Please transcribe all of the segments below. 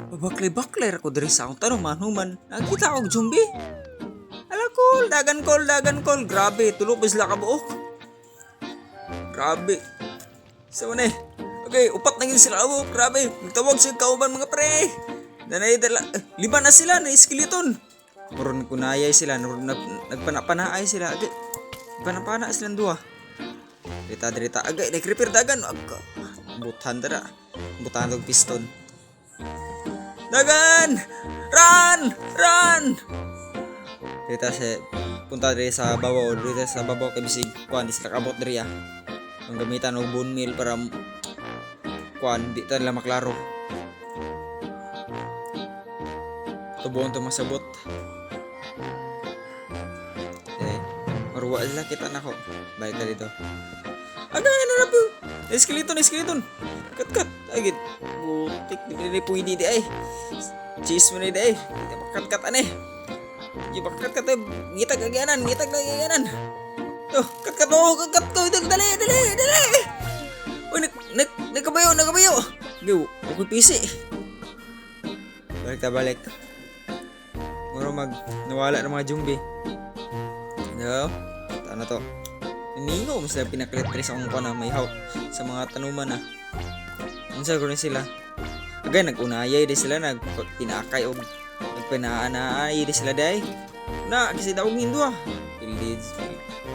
Baklay-baklay ako diri sa akong tanong manuman. Nakita akong zombie. Ala dagan kol. Grabe, tulo pa sila kabuok. Grabe. Sa man eh. Okay, upat na yun sila. Oh, grabe. Magtawag sa kauban mga pre. Dala, 5 na sila na skeleton. Muron kunayay sila, nagpanapanaay sila. Agay, panapana silang duha. Dirita. Agay, nag-repair dagan. Butan dara. Butan tog piston. Dagan! Run! Dirita sa punta diri sa babaw, kay bisig kuan di sila kabot diri ah. Ang gamitan og bone meal para kuan di ta nila maklaro. Tubuon to masabot. Maruwa sila kita nako. Balik ka dito. Agay na po. Skeleton. Kat. Agit. Butik di pwede di ay. Cheese mo ni di ay. Kat ane. Di kat. Ngitag aganan. Tuh, kat mo. Dali. Uy, nagkabayo. Gaw, ako pisi. Balik. Muro nawala ng mga zombie. No? Ano to? Ningo mas na pinakalitri sa akong na may hawk sa mga tanuman na. Unsa ko rin sila. Agay nag-unayay di sila nagpinakay og nagpinaanaay di sila day. Na kasi daw hindo ah. Pilids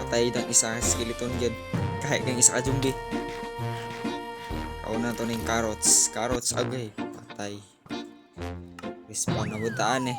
patay ng isa skeleton gyud. Kahit kang isa ka zombie. Kauna to ning carrots agay patay. Respawn na butaan eh.